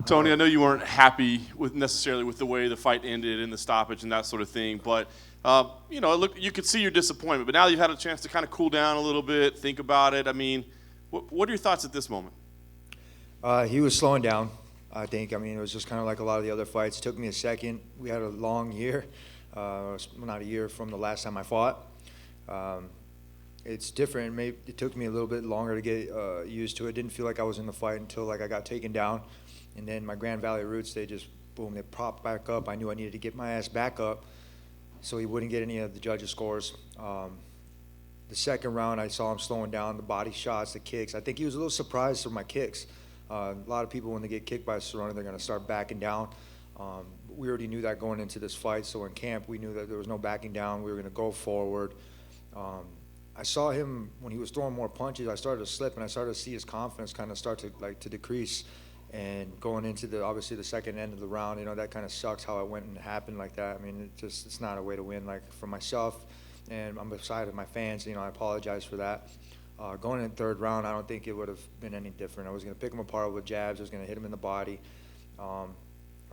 Tony, I know you weren't happy necessarily with the way the fight ended and the stoppage and that sort of thing, but you could see your disappointment. But now you've had a chance to kind of cool down a little bit, think about it. I mean, what are your thoughts at this moment? He was slowing down, I think. I mean, it was just kind of like a lot of the other fights. It took me a second. We had a long year, not a year from the last time I fought. It's different. Maybe it took me a little bit longer to get used to it. Didn't feel like I was in the fight until like I got taken down, and then my Grand Valley roots, they just boom, they popped back up. I knew I needed to get my ass back up, so he wouldn't get any of the judges' scores. The second round, I saw him slowing down, the body shots, the kicks. I think he was a little surprised for my kicks. A lot of people, when they get kicked by a Serrano, they're going to start backing down. We already knew that going into this fight, so in camp, we knew that there was no backing down. We were going to go forward. I saw him when he was throwing more punches. I started to slip, and I started to see his confidence kind of start to decrease. And going into obviously the second end of the round, that kind of sucks how it went and happened like that. I mean, it's not a way to win. Like for myself, and I'm beside of my fans, I apologize for that. Going in the third round, I don't think it would have been any different. I was going to pick him apart with jabs. I was going to hit him in the body. I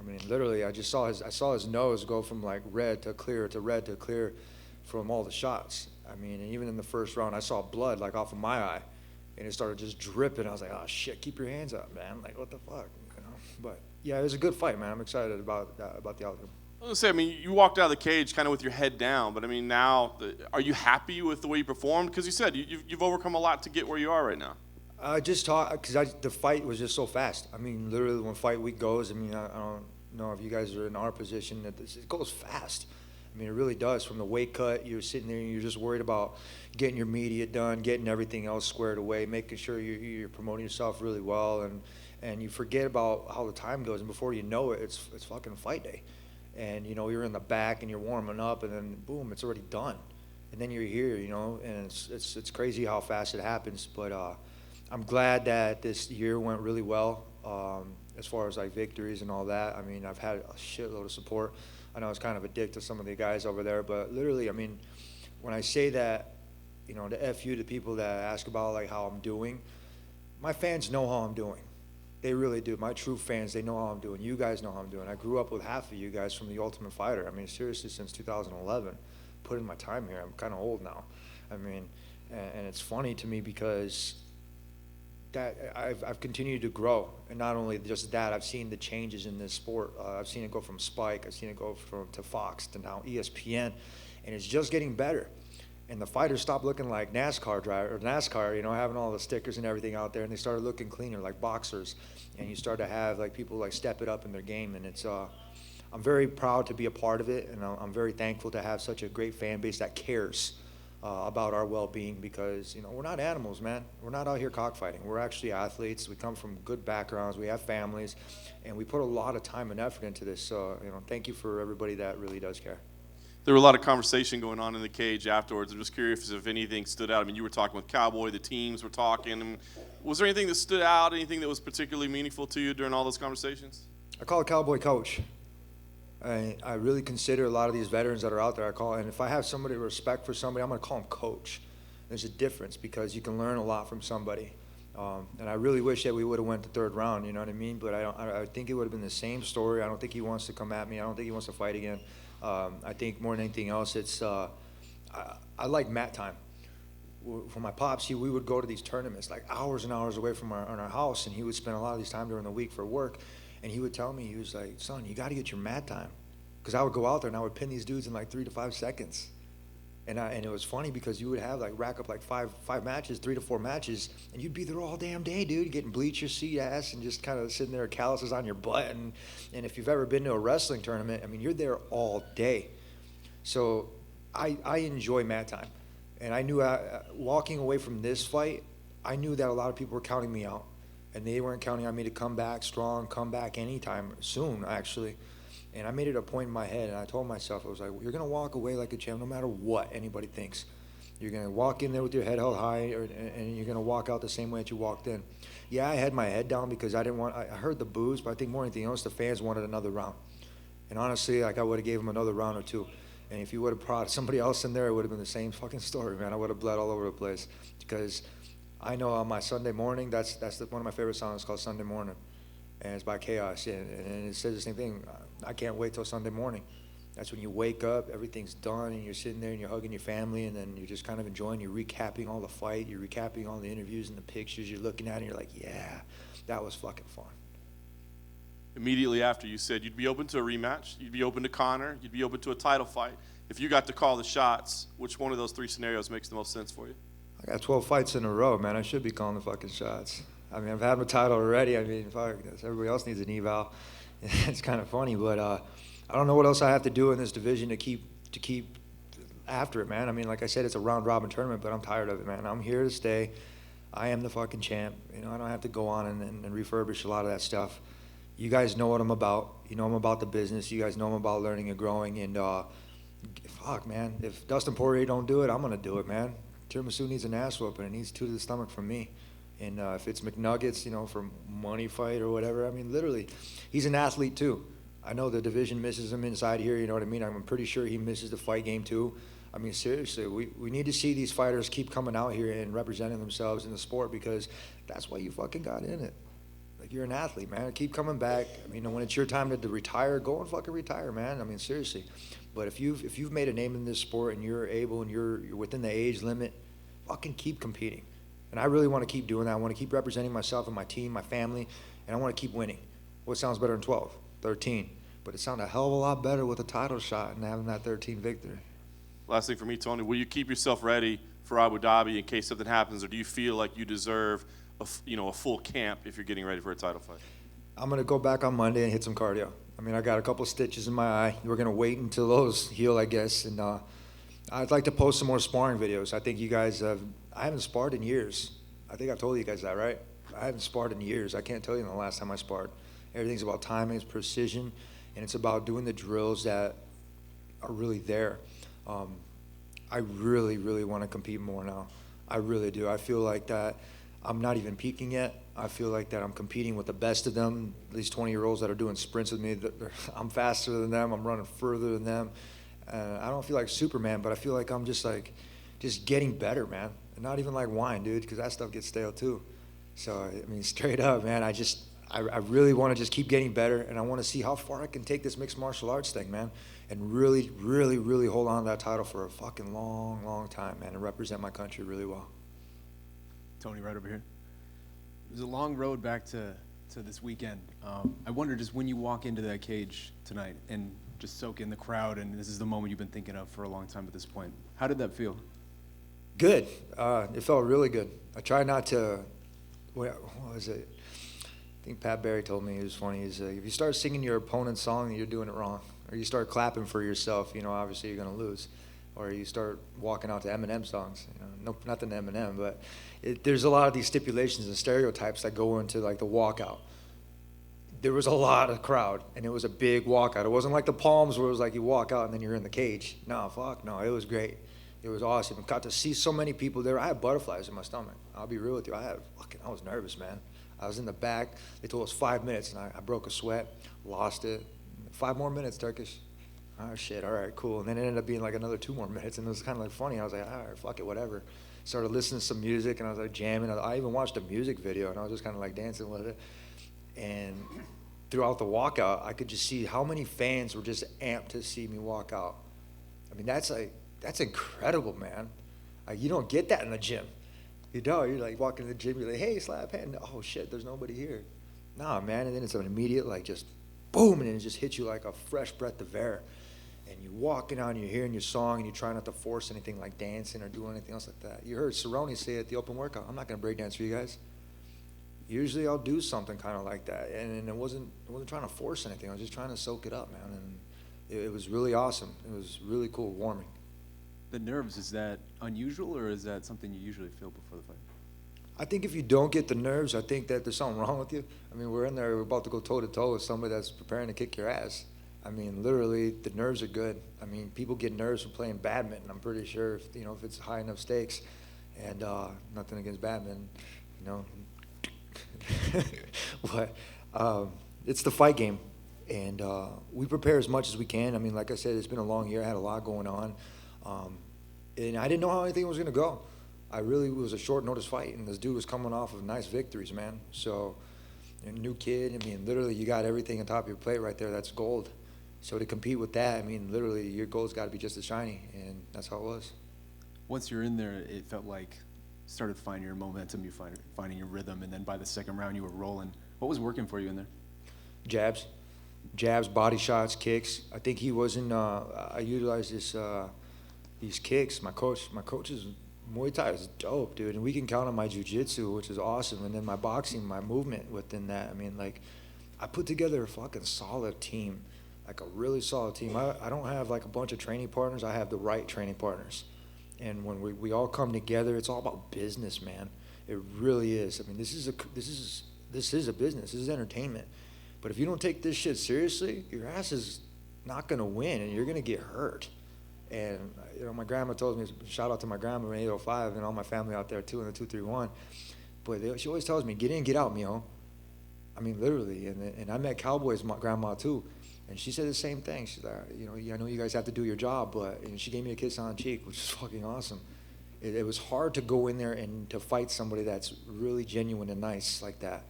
mean, literally, I saw his nose go from like red to clear to red to clear from all the shots. I mean, and even in the first round, I saw blood like off of my eye, and it started just dripping. I was like, oh shit, keep your hands up, man. Like, what the fuck, But yeah, it was a good fight, man. I'm excited about the outcome. I was gonna say, I mean, you walked out of the cage kind of with your head down, but I mean, now, are you happy with the way you performed? Because you said you've overcome a lot to get where you are right now. Because the fight was just so fast. I mean, literally, when fight week goes, I mean, I don't know if you guys are in our position, it goes fast. I mean, it really does. From the weight cut, you're sitting there and you're just worried about getting your media done, getting everything else squared away, making sure you're promoting yourself really well, and you forget about how the time goes, and before you know it, it's fucking fight day. And, you're in the back and you're warming up, and then, boom, it's already done. And then you're here, and it's crazy how fast it happens. But I'm glad that this year went really well as far as, like, victories and all that. I mean, I've had a shitload of support. I know I was kind of a dick to some of the guys over there, but literally, I mean, when I say that, the F you to people that ask about, like, how I'm doing, my fans know how I'm doing. They really do. My true fans, they know how I'm doing. You guys know how I'm doing. I grew up with half of you guys from The Ultimate Fighter. I mean, seriously, since 2011, put in my time here. I'm kind of old now. I mean, and it's funny to me because that I've continued to grow, and not only just that, I've seen the changes in this sport. I've seen it go from Spike, I've seen it go to Fox to now ESPN, and it's just getting better. And the fighters stopped looking like NASCAR, having all the stickers and everything out there, and they started looking cleaner, like boxers. And you start to have like people like step it up in their game, and it's I'm very proud to be a part of it, and I'm very thankful to have such a great fan base that cares about our well-being, because we're not animals, man. We're not out here cockfighting. We're actually athletes. We come from good backgrounds. We have families, and we put a lot of time and effort into this. So thank you for everybody that really does care. There were a lot of conversation going on in the cage afterwards. I'm just curious if anything stood out. I mean, you were talking with Cowboy, the teams were talking. Was there anything that stood out, anything that was particularly meaningful to you during all those conversations? I call it Cowboy Coach. I really consider a lot of these veterans that are out there, and if I have somebody respect for somebody, I'm going to call them Coach. There's a difference because you can learn a lot from somebody. And I really wish that we would have went the third round, you know what I mean? But I think it would have been the same story. I don't think he wants to come at me. I don't think he wants to fight again. I think more than anything else, it's I like mat time. For my pops, we would go to these tournaments like hours and hours away from our house, and he would spend a lot of these time during the week for work. And he would tell me, he was like, son, you got to get your mat time. Because I would go out there and I would pin these dudes in like 3 to 5 seconds. And it was funny because you would have like rack up like five matches, 3 to 4 matches, and you'd be there all damn day, dude, getting bleach your seat ass and just kind of sitting there with calluses on your butt. And if you've ever been to a wrestling tournament, I mean, you're there all day. So I enjoy mat time. And I knew walking away from this fight, I knew that a lot of people were counting me out. And they weren't counting on me to come back strong, come back anytime soon, actually. And I made it a point in my head, and I told myself, I was like, you're going to walk away like a champ no matter what anybody thinks. You're going to walk in there with your head held high, and you're going to walk out the same way that you walked in. Yeah, I had my head down because I heard the boos, but I think more than anything else, the fans wanted another round. And honestly, like I would have gave them another round or two. And if you would have brought somebody else in there, it would have been the same fucking story, man. I would have bled all over the place. Because I know on my Sunday morning, that's one of my favorite songs called Sunday Morning. and it's by chaos. And it says the same thing. I can't wait till Sunday morning. That's when you wake up, everything's done, and you're sitting there and you're hugging your family, and then you're just kind of enjoying. You're recapping all the fight. You're recapping all the interviews and the pictures you're looking at, and you're like, yeah, that was fucking fun. Immediately after, you said you'd be open to a rematch, you'd be open to Conor, you'd be open to a title fight. If you got to call the shots, which one of those three scenarios makes the most sense for you? I got 12 fights in a row, man. I should be calling the fucking shots. I mean, I've had my title already. I mean, fuck, everybody else needs an eval. It's kind of funny, but I don't know what else I have to do in this division to keep after it, man. I mean, like I said, it's a round-robin tournament, but I'm tired of it, man. I'm here to stay. I am the fucking champ. You know, I don't have to go on and refurbish a lot of that stuff. You guys know what I'm about. You know I'm about the business. You guys know I'm about learning and growing. And fuck, man, if Dustin Poirier don't do it, I'm gonna do it, man. Tiramisu needs an ass whooping. It needs 2 to the stomach from me. And if it's McNuggets, you know, for money fight or whatever, I mean, literally, he's an athlete too. I know the division misses him inside here, you know what I mean? I'm pretty sure he misses the fight game too. I mean, seriously, we need to see these fighters keep coming out here and representing themselves in the sport, because that's why you fucking got in it. Like, you're an athlete, man. Keep coming back. I mean, when it's your time to retire, go and fucking retire, man. I mean, seriously. But if you've made a name in this sport and you're able and you're within the age limit, fucking keep competing. And I really want to keep doing that. I want to keep representing myself and my team, my family, and I want to keep winning. What sounds better than 12, 13? But it sounded a hell of a lot better with a title shot and having that 13 victory. Last thing for me, Tony, will you keep yourself ready for Abu Dhabi in case something happens, or do you feel like you deserve a full camp if you're getting ready for a title fight? I'm going to go back on Monday and hit some cardio. I mean, I got a couple stitches in my eye. We're going to wait until those heal, I guess. And I'd like to post some more sparring videos. I think you guys I haven't sparred in years. I think I've told you guys that, right? I haven't sparred in years. I can't tell you the last time I sparred. Everything's about timing, it's precision, and it's about doing the drills that are really there. I really, really want to compete more now. I really do. I feel like that I'm not even peaking yet. I feel like that I'm competing with the best of them, these 20-year-olds that are doing sprints with me. I'm faster than them. I'm running further than them. I don't feel like Superman, but I feel like I'm just getting better, man. And not even like wine, dude, because that stuff gets stale too. So, I mean, straight up, man, I really want to just keep getting better, and I want to see how far I can take this mixed martial arts thing, man, and really, really, really hold on to that title for a fucking long, long time, man, and represent my country really well. Tony, right over here. There's a long road back to this weekend. I wonder, just when you walk into that cage tonight and just soak in the crowd, and this is the moment you've been thinking of for a long time at this point, how did that feel? Good. It felt really good. I try not to, what was it? I think Pat Barry told me, it was funny, if you start singing your opponent's song, you're doing it wrong. Or you start clapping for yourself, you know, obviously you're going to lose. Or you start walking out to Eminem songs, you know, no, nothing to Eminem, but there's a lot of these stipulations and stereotypes that go into like the walkout. There was a lot of crowd, and it was a big walkout. It wasn't like the Palms where it was like you walk out and then you're in the cage. No, it was great. It was awesome. Got to see so many people there. I had butterflies in my stomach. I'll be real with you. I was nervous, man. I was in the back. They told us 5 minutes, and I broke a sweat, lost it. 5 more minutes, Turkish. Oh, shit, all right, cool. And then it ended up being like another 2 more minutes, and it was kind of like funny. I was like, all right, fuck it, whatever. Started listening to some music, and I was like jamming. I even watched a music video, and I was just kind of like dancing with it. And throughout the walkout, I could just see how many fans were just amped to see me walk out. I mean, that's incredible, man. Like, you don't get that in the gym. You don't. You're like walking to the gym, you're like, hey, slap hand. Oh, shit, there's nobody here. Nah, man, and then it's an immediate, like, just boom, and then it just hits you like a fresh breath of air. And you're walking out and you're hearing your song and you try not to force anything like dancing or doing anything else like that. You heard Cerrone say at the open workout, I'm not going to break dance for you guys. Usually I'll do something kind of like that. And I wasn't trying to force anything. I was just trying to soak it up, man. And it was really awesome. It was really cool, warming. The nerves, is that unusual, or is that something you usually feel before the fight? I think if you don't get the nerves, I think that there's something wrong with you. I mean, we're in there, we're about to go toe-to-toe with somebody that's preparing to kick your ass. I mean, literally, the nerves are good. I mean, people get nerves from playing badminton. I'm pretty sure, if it's high enough stakes. And nothing against badminton, But it's the fight game. And we prepare as much as we can. I mean, like I said, it's been a long year. I had a lot going on. And I didn't know how anything was going to go. It was a short notice fight, and this dude was coming off of nice victories, man. So You're a new kid. I mean, literally, you got everything on top of your plate right there. That's gold. So to compete with that, I mean, literally, your goal's got to be just as shiny, and that's how it was. Once you're in there, it felt like started finding your momentum, finding your rhythm, and then by the second round, you were rolling. What was working for you in there? Jabs, body shots, kicks. I think he wasn't. I utilized these kicks. My coach's Muay Thai is dope, dude, and we can count on my jiu-jitsu, which is awesome, and then my boxing, my movement within that. I mean, like, I put together a fucking solid team, like a really solid team. I don't have like a bunch of training partners. I have the right training partners, and when we all come together, it's all about business, man. It really is. I mean, this is a business. This is entertainment. But if you don't take this shit seriously, your ass is not gonna win, and you're gonna get hurt. And you know, my grandma told me, shout out to my grandma in 805 and all my family out there too in the 231. But she always tells me, get in, get out, mijo. I mean, literally. And I met Cowboy's grandma too, and she said the same thing. She's like, you know, I know you guys have to do your job, but and she gave me a kiss on the cheek, which is fucking awesome. It was hard to go in there and to fight somebody that's really genuine and nice like that.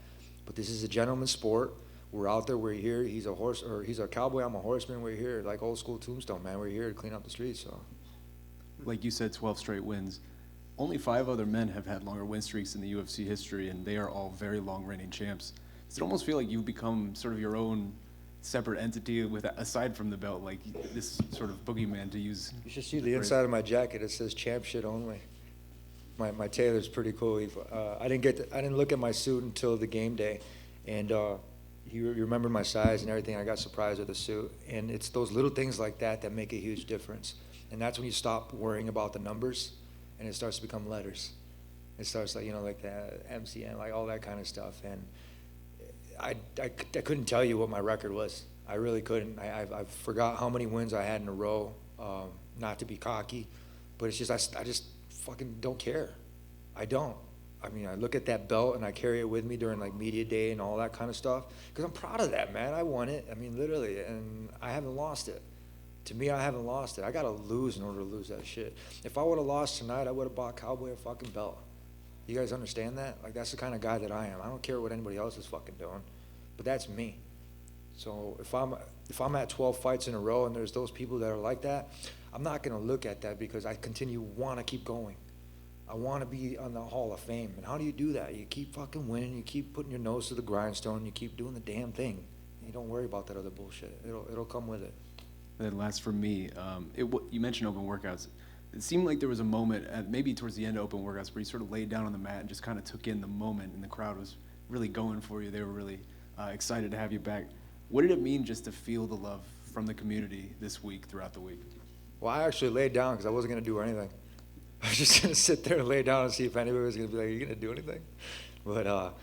But this is a gentleman's sport. We're out there, we're here. He's a cowboy, I'm a horseman. We're here, like old school Tombstone, man. We're here to clean up the streets. So, like you said, 12 straight wins. Only 5 other men have had longer win streaks in the UFC history, and they are all very long reigning champs. Does it almost feel like you've become sort of your own separate entity aside from the belt, like this sort of boogeyman, to use? You should see the inside of my jacket. It says champ shit only. My tailor's pretty cool. I didn't look at my suit until the game day, and he remembered my size and everything. I got surprised with the suit, and it's those little things like that that make a huge difference. And that's when you stop worrying about the numbers, and it starts to become letters. It starts like, you know, like the MCN, like all that kind of stuff. And I couldn't tell you what my record was. I really couldn't. I forgot how many wins I had in a row. Not to be cocky, but it's just I just fucking don't care. I don't. I mean, I look at that belt and I carry it with me during like media day and all that kind of stuff because I'm proud of that, man. I won it. I mean, literally, and I haven't lost it. To me, I haven't lost it. I gotta lose in order to lose that shit. If I would have lost tonight, I would have bought Cowboy a fucking belt. You guys understand that? Like, that's the kind of guy that I am. I don't care what anybody else is fucking doing, but that's me. So if I'm at 12 fights in a row and there's those people that are like that, I'm not gonna look at that because I want to keep going. I want to be on the Hall of Fame. And how do you do that? You keep fucking winning. You keep putting your nose to the grindstone. You keep doing the damn thing. You don't worry about that other bullshit. It'll come with it. And then last for me, you mentioned open workouts. It seemed like there was a moment, maybe towards the end of open workouts, where you sort of laid down on the mat and just kind of took in the moment, and the crowd was really going for you. They were really excited to have you back. What did it mean just to feel the love from the community this week, throughout the week? Well, I actually laid down because I wasn't going to do anything. I was just going to sit there and lay down and see if anybody was going to be like, are you going to do anything? But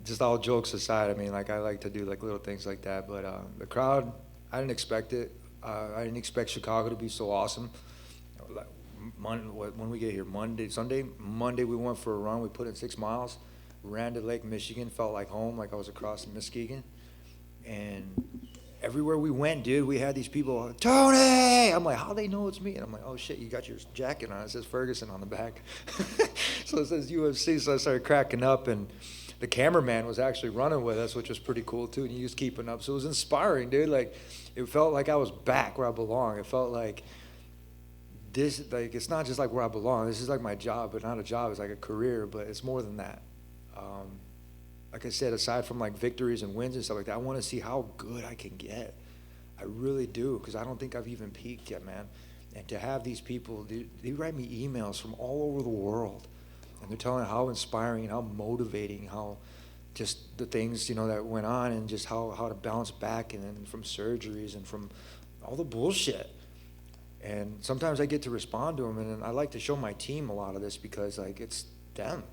just all jokes aside, I mean, like, I like to do like little things like that. But the crowd, I didn't expect it. I didn't expect Chicago to be so awesome. Like, when we get here, Monday we went for a run. We put in 6 miles, ran to Lake Michigan, felt like home, like I was across Muskegon. And everywhere we went, dude, we had these people, Tony! I'm like, how they know it's me? And I'm like, oh shit, you got your jacket on. It says Ferguson on the back. So it says UFC, so I started cracking up, and the cameraman was actually running with us, which was pretty cool too, and he was keeping up. So it was inspiring, dude. Like, it felt like I was back where I belong. It felt like this, like, it's not just like where I belong. This is like my job, but not a job. It's like a career, but it's more than that. Like I said, aside from like victories and wins and stuff like that, I want to see how good I can get. I really do, because I don't think I've even peaked yet, man. And to have these people, they write me emails from all over the world, and they're telling how inspiring, how motivating, how just the things, you know, that went on, and just how to bounce back, and then from surgeries and from all the bullshit. And sometimes I get to respond to them, and I like to show my team a lot of this because, like, it's them.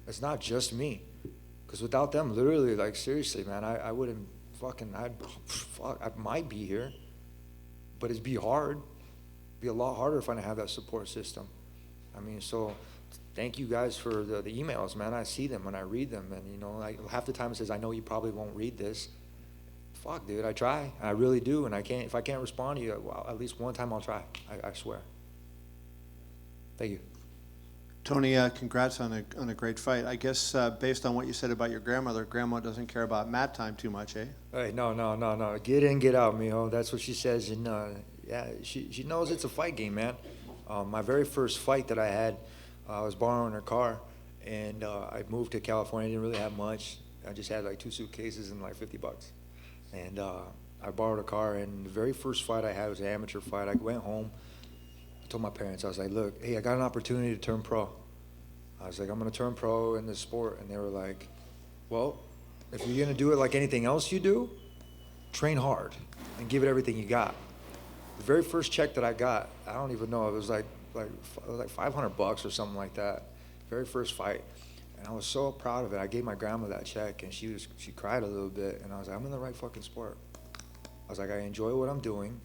It's not just me. Because without them, literally, like, seriously, man, I wouldn't fucking, I might be here, but it'd be hard. It'd be a lot harder if I didn't have that support system. I mean, so thank you guys for the emails, man. I see them and I read them, and, you know, like, half the time it says, I know you probably won't read this. Fuck, dude, I try. I really do, and if I can't respond to you, well, at least one time I'll try. I swear. Thank you. Tony, congrats on a great fight. I guess based on what you said about your grandmother, Grandma doesn't care about mat time too much, eh? Hey, no. Get in, get out, mijo. That's what she says. And yeah, she knows it's a fight game, man. My very first fight that I had, I was borrowing her car, and I moved to California. I didn't really have much. I just had like 2 suitcases and like $50. And I borrowed a car, and the very first fight I had was an amateur fight. I went home. I told my parents, I was like, look, hey, I got an opportunity to turn pro. I was like, I'm going to turn pro in this sport. And they were like, well, if you're going to do it like anything else you do, train hard and give it everything you got. The very first check that I got, I don't even know, it was like $500 or something like that. Very first fight. And I was so proud of it. I gave my grandma that check, and she cried a little bit. And I was like, I'm in the right fucking sport. I was like, I enjoy what I'm doing.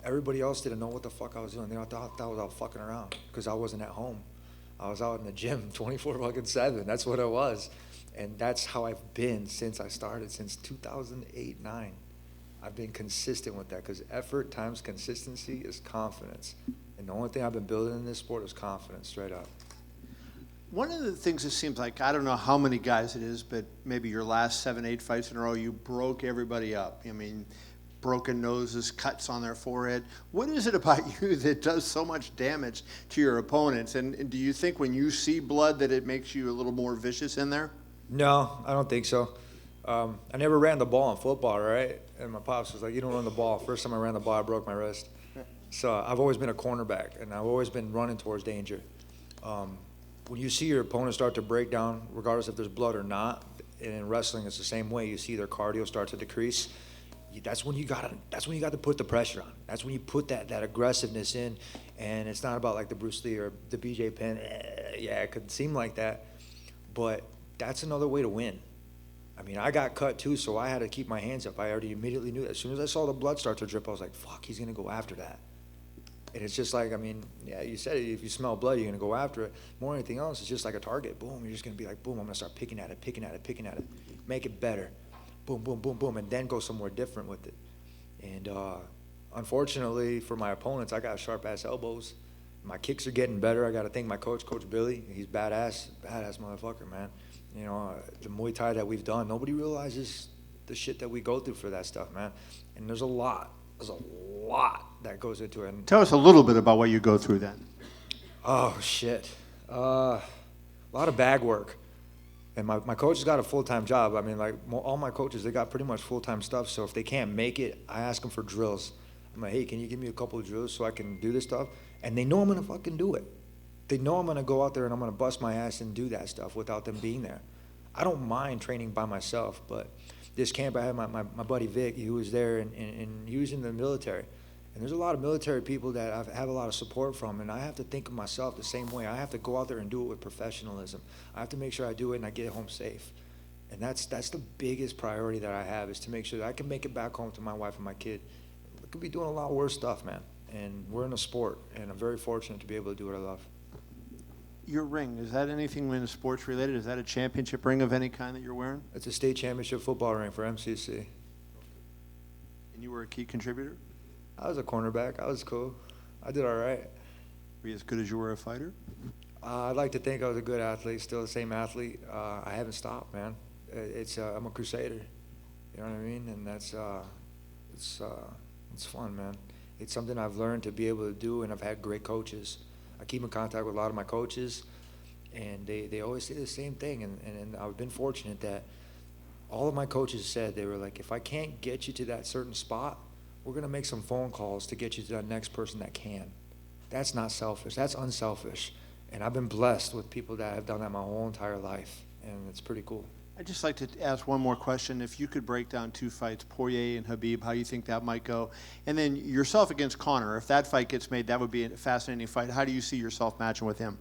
Everybody else didn't know what the fuck I was doing. They thought I was out fucking around because I wasn't at home. I was out in the gym 24/7. That's what it was. And that's how I've been since I started, since 2008, 9. I've been consistent with that because effort times consistency is confidence. And the only thing I've been building in this sport is confidence, straight up. One of the things it seems like, I don't know how many guys it is, but maybe your last 7, 8 fights in a row, you broke everybody up. I mean, broken noses, cuts on their forehead. What is it about you that does so much damage to your opponents? And do you think when you see blood that it makes you a little more vicious in there? No, I don't think so. I never ran the ball in football, right? And my pops was like, you don't run the ball. First time I ran the ball, I broke my wrist. So I've always been a cornerback, and I've always been running towards danger. When you see your opponent start to break down, regardless if there's blood or not, and in wrestling it's the same way. You see their cardio start to decrease. That's when you got to put the pressure on. That's when you put that aggressiveness in, and it's not about like the Bruce Lee or the BJ Penn. Yeah, it could seem like that, but that's another way to win. I mean, I got cut too, so I had to keep my hands up. I already immediately knew that. As soon as I saw the blood start to drip, I was like, fuck, he's going to go after that. And it's just like, I mean, yeah, you said it, if you smell blood, you're going to go after it. More than anything else, it's just like a target. Boom, you're just going to be like, boom, I'm going to start picking at it. Make it better. Boom, boom, boom, boom, and then go somewhere different with it. And unfortunately for my opponents, I got sharp-ass elbows. My kicks are getting better. I got to thank my coach, Coach Billy. He's badass motherfucker, man. You know, the Muay Thai that we've done, nobody realizes the shit that we go through for that stuff, man. And there's a lot that goes into it. And Tell us a little bit about what you go through then. oh, shit. A lot of bag work. And my coach has got a full-time job. I mean, like, all my coaches, they got pretty much full-time stuff. So if they can't make it, I ask them for drills. I'm like, hey, can you give me a couple of drills so I can do this stuff? And they know I'm going to fucking do it. They know I'm going to go out there and I'm going to bust my ass and do that stuff without them being there. I don't mind training by myself, but this camp, I had my buddy Vic. He was there, and he was in the military. And there's a lot of military people that I have a lot of support from, and I have to think of myself the same way. I have to go out there and do it with professionalism. I have to make sure I do it and I get home safe. And that's the biggest priority that I have, is to make sure that I can make it back home to my wife and my kid. I could be doing a lot worse stuff, man. And we're in a sport, and I'm very fortunate to be able to do what I love. Your ring, is that anything when sports related? Is that a championship ring of any kind that you're wearing? It's a state championship football ring for MCC. And you were a key contributor? I was a cornerback. I was cool. I did all right. Were you as good as you were a fighter? I'd like to think I was a good athlete, still the same athlete. I haven't stopped, man. I'm a crusader. You know what I mean? And that's it's fun, man. It's something I've learned to be able to do, and I've had great coaches. I keep in contact with a lot of my coaches, and they always say the same thing. And I've been fortunate that all of my coaches said, they were like, if I can't get you to that certain spot, we're going to make some phone calls to get you to that next person that can. That's not selfish. That's unselfish. And I've been blessed with people that have done that my whole entire life, and it's pretty cool. I'd just like to ask one more question. If you could break down 2 fights, Poirier and Khabib, how you think that might go? And then yourself against Conor. If that fight gets made, that would be a fascinating fight. How do you see yourself matching with him?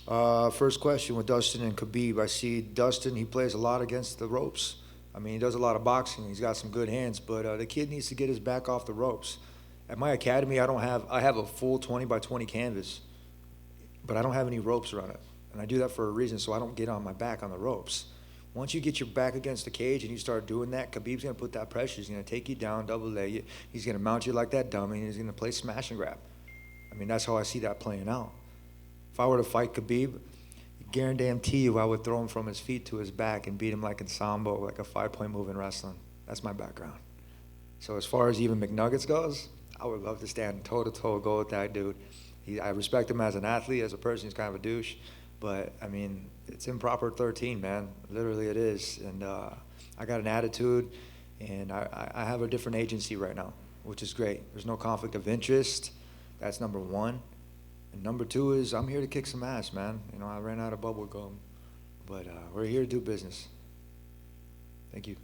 First question with Dustin and Khabib. I see Dustin, he plays a lot against the ropes. I mean, he does a lot of boxing. He's got some good hands, but the kid needs to get his back off the ropes. At my academy, I have a full 20 by 20 canvas, but I don't have any ropes around it. And I do that for a reason, so I don't get on my back on the ropes. Once you get your back against the cage and you start doing that, Khabib's going to put that pressure. He's going to take you down, double leg you. He's going to mount you like that dummy, and he's going to play smash and grab. I mean, that's how I see that playing out. If I were to fight Khabib, guarantee you I would throw him from his feet to his back and beat him like in Sambo, like a 5-point move in wrestling. That's my background. So as far as even McNuggets goes, I would love to stand toe-to-toe, go with that dude. I respect him as an athlete, as a person. He's kind of a douche. But, I mean, it's improper 13, man. Literally it is. And I got an attitude, and I have a different agency right now, which is great. There's no conflict of interest. That's number one. And number two is I'm here to kick some ass, man. You know, I ran out of bubble gum. But we're here to do business. Thank you.